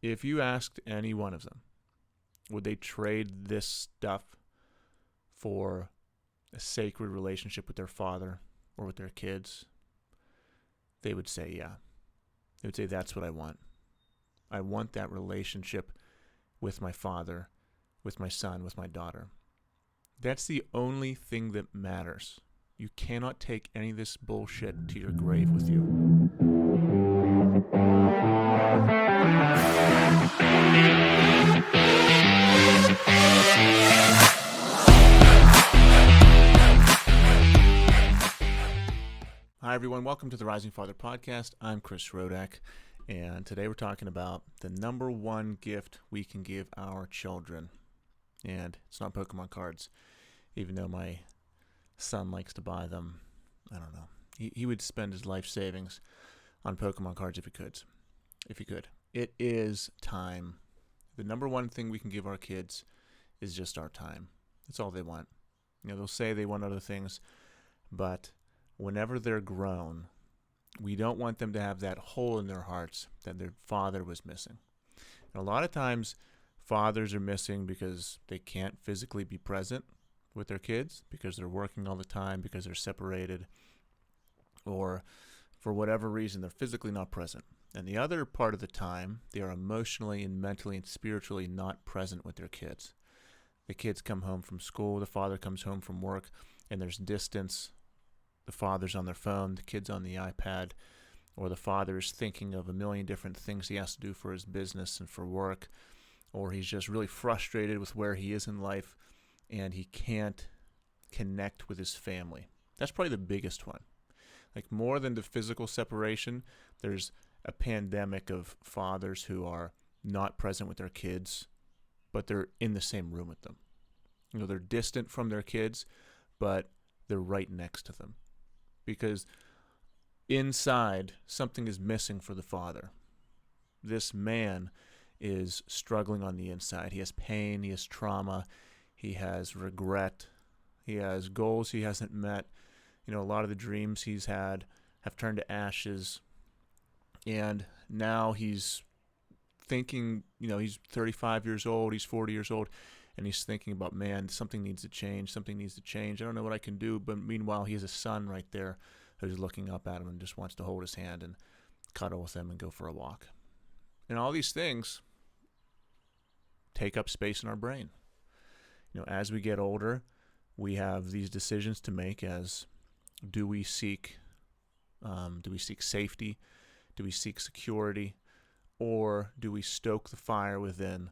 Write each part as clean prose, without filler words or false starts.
If you asked any one of them, would they trade this stuff for a sacred relationship with their father or with their kids? They would say, yeah. They would say, that's what I want. I want that relationship with my father, with my son, with my daughter. That's the only thing that matters. You cannot take any of this bullshit to your grave with you. Hi, everyone. Welcome to the Rising Father podcast. I'm Chris Rodack, and today we're talking about the number one gift we can give our children. And it's not Pokemon cards, even though my son likes to buy them. I don't know. He would spend his life savings on Pokemon cards if he could. It is time. The number one thing we can give our kids is just our time. That's all they want. They'll say they want other things, but whenever they're grown, we don't want them to have that hole in their hearts that their father was missing. And a lot of times, fathers are missing because they can't physically be present with their kids, because they're working all the time, because they're separated, or for whatever reason, they're physically not present. And the other part of the time, they are emotionally and mentally and spiritually not present with their kids. The kids come home from school, the father comes home from work, and there's distance. The father's on their phone, the kid's on the iPad, or the father's thinking of a million different things he has to do for his business and for work, or he's just really frustrated with where he is in life and he can't connect with his family. That's probably the biggest one. Like, more than the physical separation, there's a pandemic of fathers who are not present with their kids, but they're in the same room with them. They're distant from their kids, but they're right next to them. Because inside, something is missing for the father. This man is struggling on the inside. He has pain, he has trauma, he has regret, he has goals he hasn't met. A lot of the dreams he's had have turned to ashes. And now he's thinking, he's 35 years old, he's 40 years old, and he's thinking about, man, something needs to change. I don't know what I can do. But meanwhile, he has a son right there who's looking up at him and just wants to hold his hand and cuddle with him and go for a walk. And all these things take up space in our brain. As we get older, we have these decisions to make as, do we seek safety? Do we seek security? Or do we stoke the fire within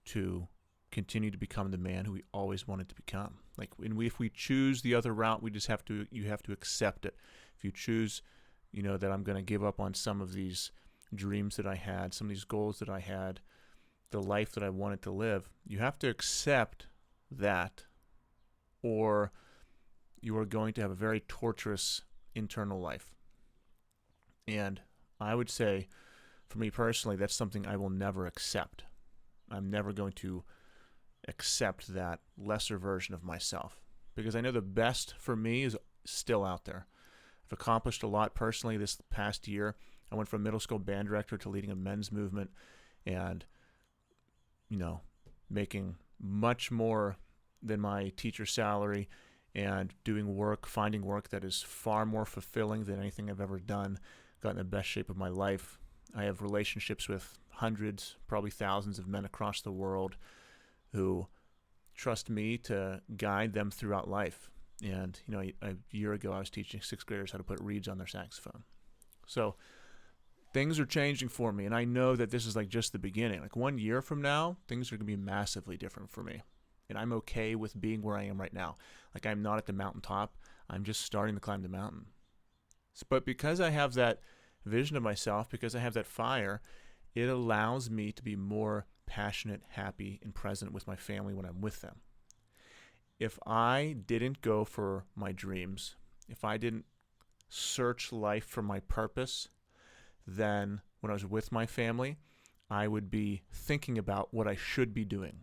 to continue to become the man who we always wanted to become? If we choose the other route, you have to accept it. If you choose, that I'm going to give up on some of these dreams that I had, some of these goals that I had, the life that I wanted to live, you have to accept that, or you are going to have a very torturous internal life. And I would say, for me personally, that's something I will never accept. I'm never going to accept that lesser version of myself, because I know the best for me is still out there. I've accomplished a lot personally this past year. I went from middle school band director to leading a men's movement and, making much more than my teacher salary and doing work, finding work that is far more fulfilling than anything I've ever done. Got in the best shape of my life. I have relationships with hundreds, probably thousands of men across the world who trust me to guide them throughout life. And, a year ago I was teaching sixth graders how to put reeds on their saxophone. So things are changing for me, and I know that this is just the beginning. 1 year from now, things are going to be massively different for me. And I'm okay with being where I am right now. I'm not at the mountaintop. I'm just starting to climb the mountain. But because I have that vision of myself, because I have that fire, it allows me to be more passionate, happy, and present with my family when I'm with them. If I didn't go for my dreams, if I didn't search life for my purpose, then when I was with my family, I would be thinking about what I should be doing.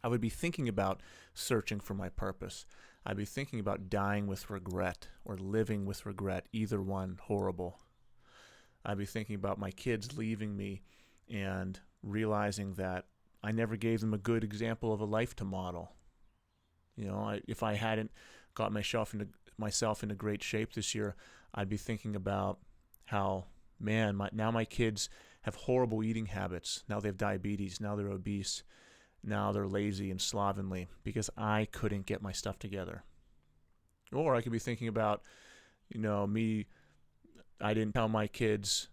I would be thinking about searching for my purpose. I'd be thinking about dying with regret or living with regret, either one horrible. I'd be thinking about my kids leaving me and realizing that I never gave them a good example of a life to model. If I hadn't got myself into great shape this year, I'd be thinking about how, man, now my kids have horrible eating habits. Now they have diabetes. Now they're obese. Now they're lazy and slovenly because I couldn't get my stuff together. Or I could be thinking about, me, I didn't give my kids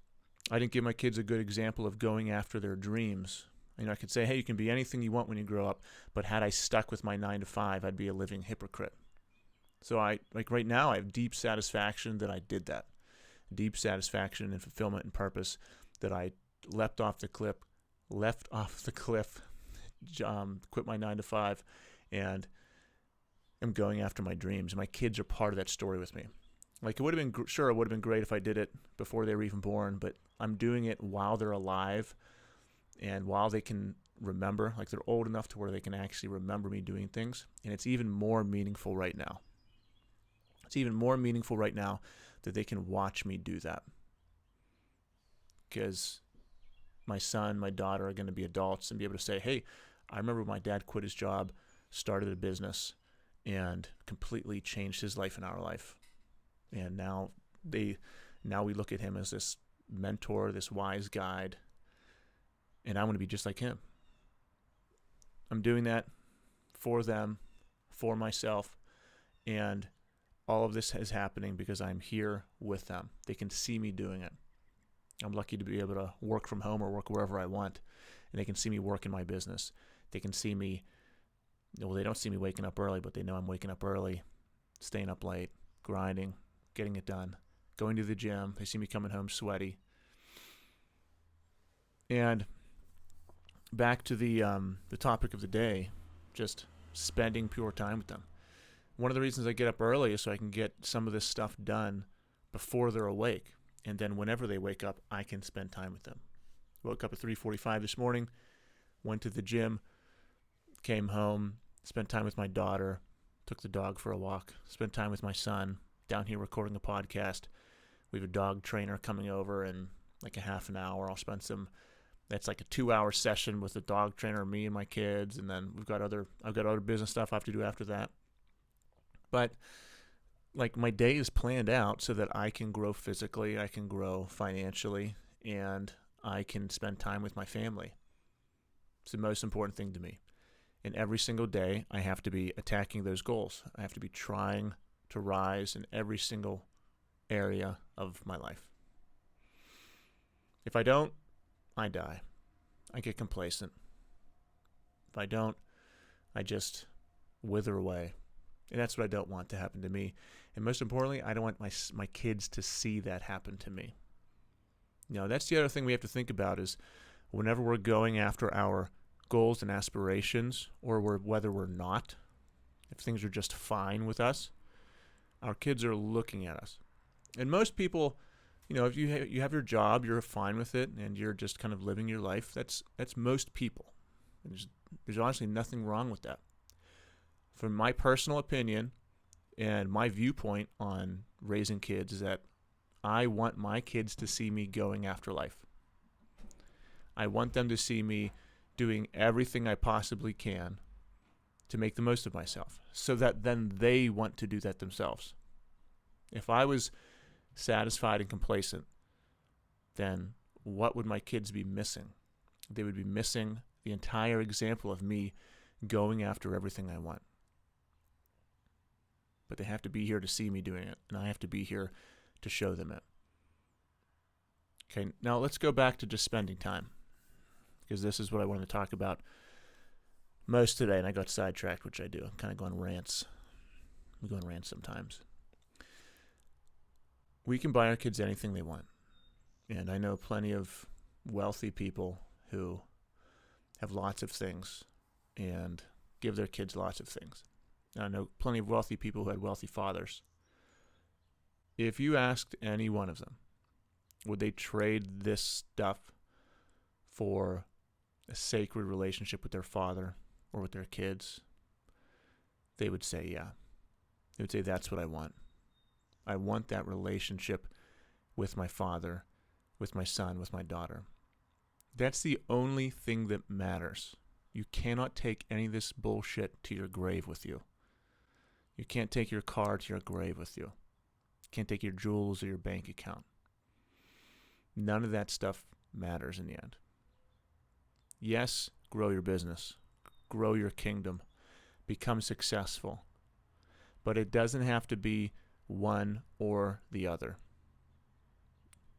a good example of going after their dreams. I could say, hey, you can be anything you want when you grow up, but had I stuck with my 9 to 5, I'd be a living hypocrite. So right now, I have deep satisfaction that I did that. Deep satisfaction and fulfillment and purpose that I leapt off the cliff, quit my 9 to 5, and am going after my dreams. My kids are part of that story with me. It would have been great if I did it before they were even born, but I'm doing it while they're alive and while they can remember, they're old enough to where they can actually remember me doing things. And it's even more meaningful right now. It's even more meaningful right now that they can watch me do that. Because my son, my daughter are going to be adults and be able to say, hey, I remember my dad quit his job, started a business, and completely changed his life and our life. And now we look at him as this mentor, this wise guide, and I want to be just like him. I'm doing that for them, for myself, and all of this is happening because I'm here with them. They can see me doing it. I'm lucky to be able to work from home or work wherever I want, and they can see me work in my business. They can see me, they don't see me waking up early, but they know I'm waking up early, staying up late, grinding, getting it done, going to the gym. They see me coming home sweaty. And back to the topic of the day, just spending pure time with them. One of the reasons I get up early is so I can get some of this stuff done before they're awake. And then whenever they wake up, I can spend time with them. Woke up at 3:45 this morning, went to the gym, came home, spent time with my daughter, took the dog for a walk, spent time with my son, down here recording a podcast. We have a dog trainer coming over in a half an hour. That's a 2-hour session with the dog trainer, me and my kids, and then I've got other business stuff I have to do after that. But my day is planned out so that I can grow physically, I can grow financially, and I can spend time with my family. It's the most important thing to me. And every single day, I have to be attacking those goals. I have to be trying to rise in every single area of my life. If I don't, I die. I get complacent. If I don't, I just wither away. And that's what I don't want to happen to me. And most importantly, I don't want my kids to see that happen to me. That's the other thing we have to think about is whenever we're going after our goals and aspirations, or whether we're not, if things are just fine with us, our kids are looking at us. And most people, if you have your job, you're fine with it, and you're just kind of living your life. That's most people. There's honestly nothing wrong with that. From my personal opinion and my viewpoint on raising kids is that I want my kids to see me going after life. I want them to see me doing everything I possibly can to make the most of myself, so that then they want to do that themselves. If I was satisfied and complacent, then what would my kids be missing? They would be missing the entire example of me going after everything I want. But they have to be here to see me doing it, and I have to be here to show them it. Okay, now let's go back to just spending time, because this is what I wanted to talk about most today, and I got sidetracked, which I do. I'm kind of going rants. We go on rants sometimes. We can buy our kids anything they want, and I know plenty of wealthy people who have lots of things and give their kids lots of things. And I know plenty of wealthy people who had wealthy fathers. If you asked any one of them, would they trade this stuff for a sacred relationship with their father or with their kids? They would say, yeah. They would say, that's what I want. I want that relationship with my father, with my son, with my daughter. That's the only thing that matters. You cannot take any of this bullshit to your grave with you. You can't take your car to your grave with you. You can't take your jewels or your bank account. None of that stuff matters in the end. Yes, grow your business. Grow your kingdom. Become successful. But it doesn't have to be one or the other.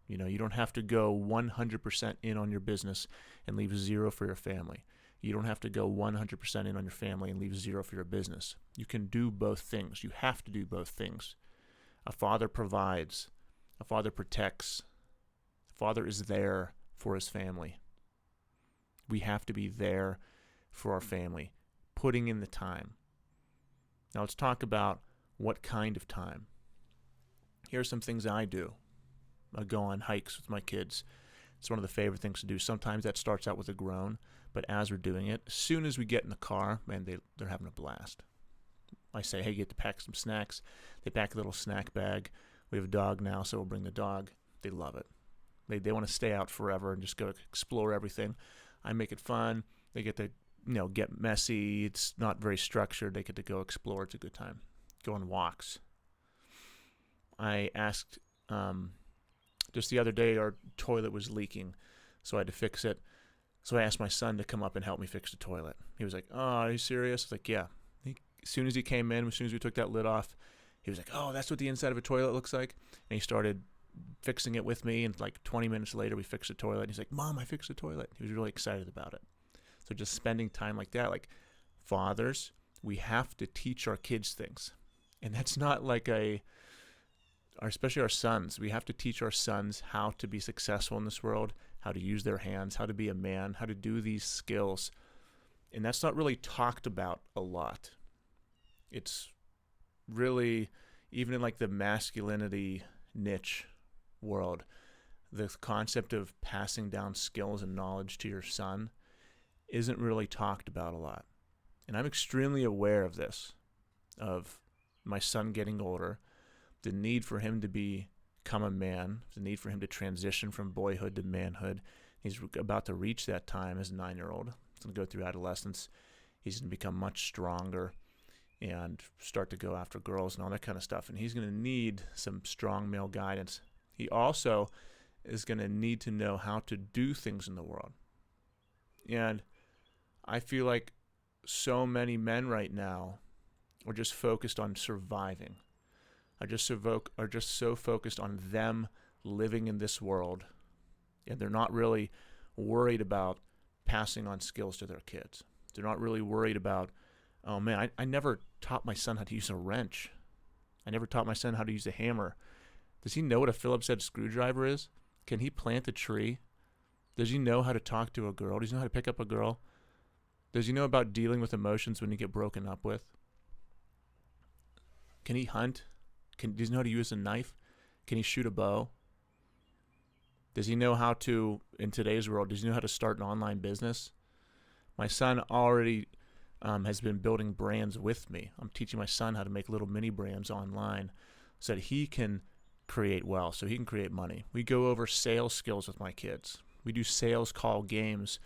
You know, you don't have to go 100% in on your business and leave zero for your family. You don't have to go 100% in on your family and leave zero for your business. You can do both things. You have to do both things. A father provides. A father protects. A father is there for his family. We have to be there for our family, putting in the time. Now let's talk about what kind of time. Here are some things I do. I go on hikes with my kids. It's one of the favorite things to do. Sometimes that starts out with a groan, but as we're doing it, as soon as we get in the car, man, they're having a blast. I say, hey, you get to pack some snacks. They pack a little snack bag. We have a dog now, so we'll bring the dog. They love it. They want to stay out forever and just go explore everything. I make it fun. They get to, get messy. It's not very structured. They get to go explore. It's a good time. Go on walks. I asked, just the other day, our toilet was leaking, so I had to fix it. So I asked my son to come up and help me fix the toilet. He was like, oh, are you serious? I was like, yeah. As soon as he came in, as soon as we took that lid off, he was like, oh, that's what the inside of a toilet looks like. And he started fixing it with me, and like 20 minutes later, we fixed the toilet. And he's like, Mom, I fixed the toilet. He was really excited about it. So just spending time like that, like fathers, we have to teach our kids things. And that's not like especially our sons. We have to teach our sons how to be successful in this world, how to use their hands, how to be a man, how to do these skills. And that's not really talked about a lot. It's really, even in like the masculinity niche world, the concept of passing down skills and knowledge to your son isn't really talked about a lot. And I'm extremely aware of this, of my son getting older, the need for him to become a man, the need for him to transition from boyhood to manhood. He's about to reach that time as a 9-year-old. He's going to go through adolescence. He's going to become much stronger and start to go after girls and all that kind of stuff. And he's going to need some strong male guidance. He also is going to need to know how to do things in the world. And I feel like so many men right now are just focused on surviving, are just so focused on them living in this world, and they're not really worried about passing on skills to their kids. They're not really worried about, oh man, I never taught my son how to use a wrench. I never taught my son how to use a hammer. Does he know what a Phillips head screwdriver is? Can he plant a tree? Does he know how to talk to a girl? Does he know how to pick up a girl? Does he know about dealing with emotions when you get broken up with? Can he hunt? Does he know how to use a knife? Can he shoot a bow? Does he know how to, in today's world, does he know how to start an online business? My son already has been building brands with me. I'm teaching my son how to make little mini brands online so that he can create wealth, so he can create money. We go over sales skills with my kids. We do sales call games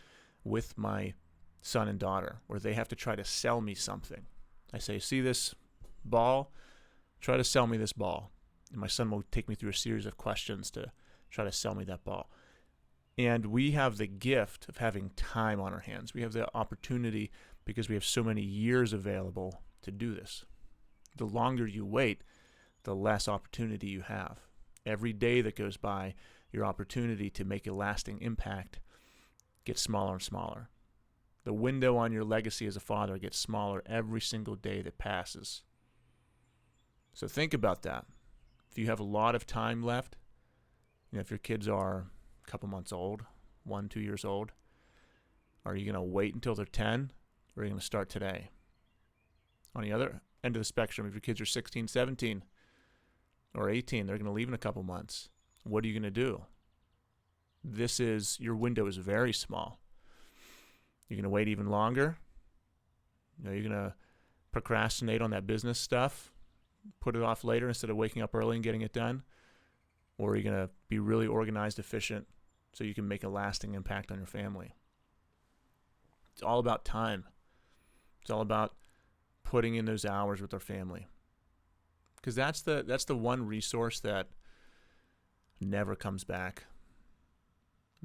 with my son and daughter where they have to try to sell me something. I say, see this ball? Try to sell me this ball. And my son will take me through a series of questions to try to sell me that ball. And we have the gift of having time on our hands. We have the opportunity because we have so many years available to do this. The longer you wait, the less opportunity you have. Every day that goes by, your opportunity to make a lasting impact gets smaller and smaller. The window on your legacy as a father gets smaller every single day that passes. So think about that. If you have a lot of time left, if your kids are a couple months old, 1-2 years old, are you going to wait until they're 10 or are you going to start today? On the other end of the spectrum, if your kids are 16, 17, or 18, they're going to leave in a couple months. What are you going to do? Your window is very small. You're going to wait even longer. You're going to procrastinate on that business stuff, put it off later instead of waking up early and getting it done. Or are you going to be really organized, efficient, so you can make a lasting impact on your family. It's all about time. It's all about putting in those hours with our family. Because that's the one resource that never comes back.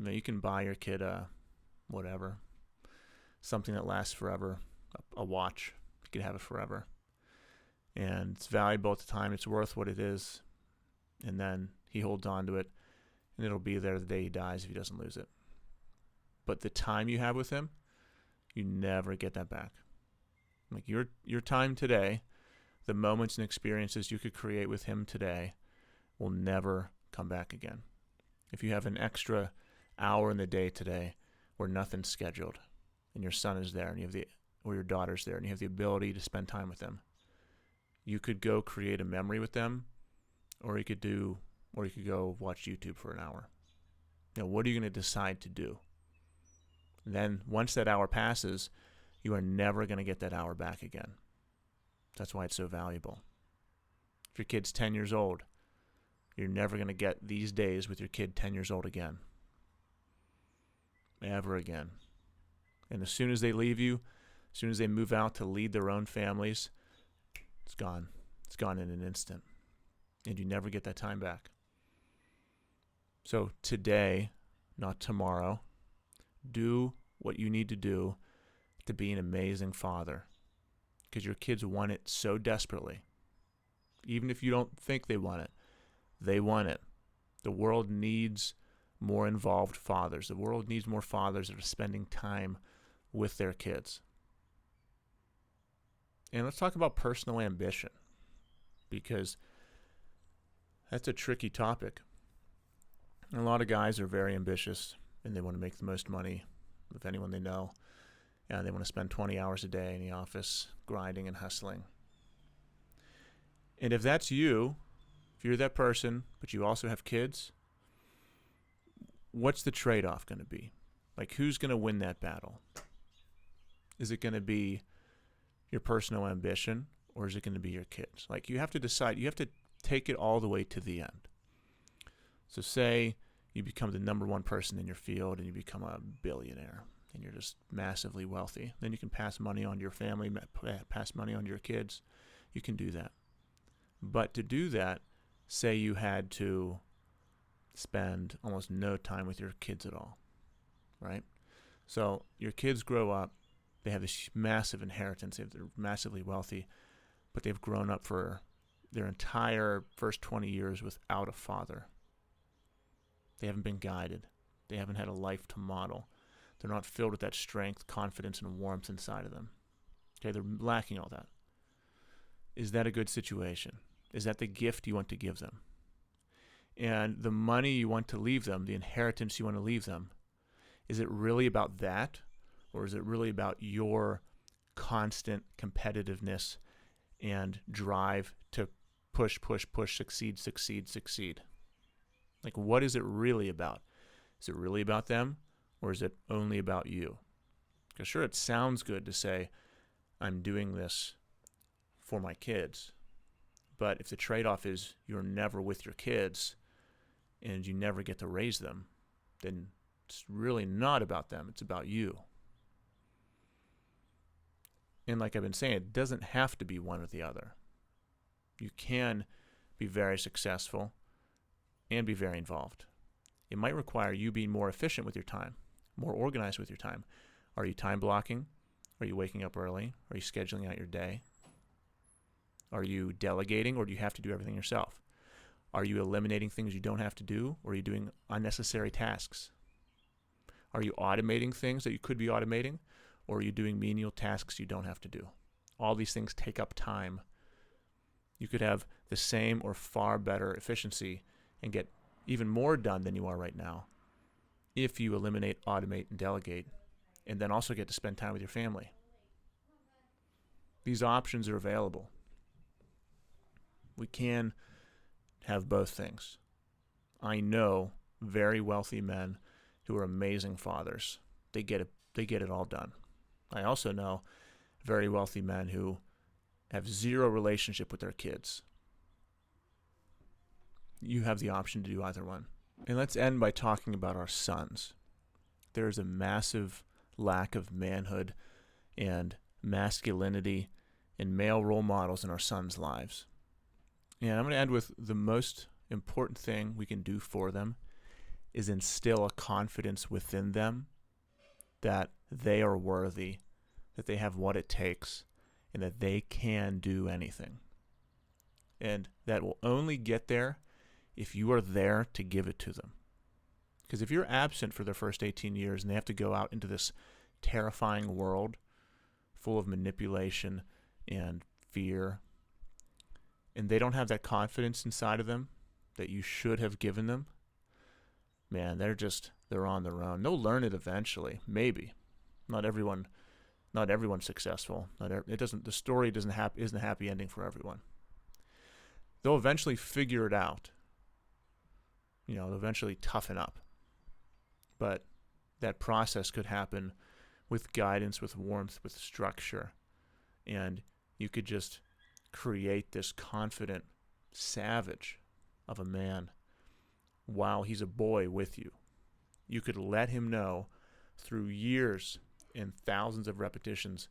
You can buy your kid whatever, something that lasts forever, a watch. You could have it forever. And it's valuable at the time. It's worth what it is. And then he holds on to it, and it'll be there the day he dies if he doesn't lose it. But the time you have with him, you never get that back. Like your time today, the moments and experiences you could create with him today will never come back again. If you have an extra hour in the day today where nothing's scheduled, and your son is there, and or your daughter's there, and you have the ability to spend time with them, you could go create a memory with them, or you could go watch YouTube for an hour. What are you going to decide to do? And then once that hour passes, you are never going to get that hour back again. That's why it's so valuable. If your kid's 10 years old, you're never going to get these days with your kid 10 years old again. Ever again. And as soon as they leave you, as soon as they move out to lead their own families, it's gone. It's gone in an instant. And you never get that time back. So today, not tomorrow, do what you need to do to be an amazing father. Because your kids want it so desperately. Even if you don't think they want it, they want it. The world needs more involved fathers. The world needs more fathers that are spending time with their kids. And let's talk about personal ambition, because that's a tricky topic. A lot of guys are very ambitious, and they want to make the most money of anyone they know. And they want to spend 20 hours a day in the office grinding and hustling. And if that's you, if you're that person, but you also have kids, what's the trade-off going to be? Like, who's going to win that battle? Is it going to be your personal ambition, or is it going to be your kids? Like, you have to decide. You have to take it all the way to the end. So say you become the number one person in your field and you become a billionaire and you're just massively wealthy. Then you can pass money on to your family, pass money on to your kids. You can do that. But to do that, say you had to spend almost no time with your kids at all, right? So your kids grow up, they have this massive inheritance, they're massively wealthy, but they've grown up for their entire first 20 years without a father. They haven't been guided. They haven't had a life to model. They're not filled with that strength, confidence, and warmth inside of them. Okay, they're lacking all that. Is that a good situation? Is that the gift you want to give them? And the money you want to leave them, the inheritance you want to leave them, is it really about that? Or is it really about your constant competitiveness and drive to push, succeed? Like, what is it really about? Is it really about them, or is it only about you? Because sure, it sounds good to say, I'm doing this for my kids. But if the trade-off is you're never with your kids and you never get to raise them, then it's really not about them. It's about you. And like I've been saying, it doesn't have to be one or the other. You can be very successful and be very involved. It might require you being more efficient with your time, more organized with your time. Are you time blocking? Are you waking up early? Are you scheduling out your day? Are you delegating, or do you have to do everything yourself? Are you eliminating things you don't have to do, or are you doing unnecessary tasks? Are you automating things that you could be automating, or are you doing menial tasks you don't have to do? All these things take up time. You could have the same or far better efficiency and get even more done than you are right now if you eliminate, automate, and delegate, and then also get to spend time with your family. These options are available. We can have both things. I know very wealthy men who are amazing fathers. They get it all done. I also know very wealthy men who have zero relationship with their kids. You have the option to do either one. And let's end by talking about our sons. There is a massive lack of manhood and masculinity and male role models in our sons' lives. And I'm going to end with the most important thing we can do for them is instill a confidence within them that they are worthy, that they have what it takes, and that they can do anything. And that will only get there if you are there to give it to them. Because if you're absent for their first 18 years and they have to go out into this terrifying world full of manipulation and fear, and they don't have that confidence inside of them that you should have given them, man, they're on their own. They'll learn it eventually, maybe. Not everyone's successful. The story isn't a happy ending for everyone. They'll eventually figure it out. They'll eventually toughen up. But that process could happen with guidance, with warmth, with structure. And you could just create this confident savage of a man while he's a boy with you. You could let him know through years and thousands of repetitions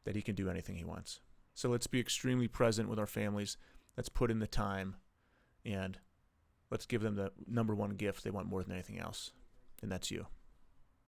that he can do anything he wants. So let's be extremely present with our families. Let's put in the time, and let's give them the number one gift they want more than anything else, and that's you.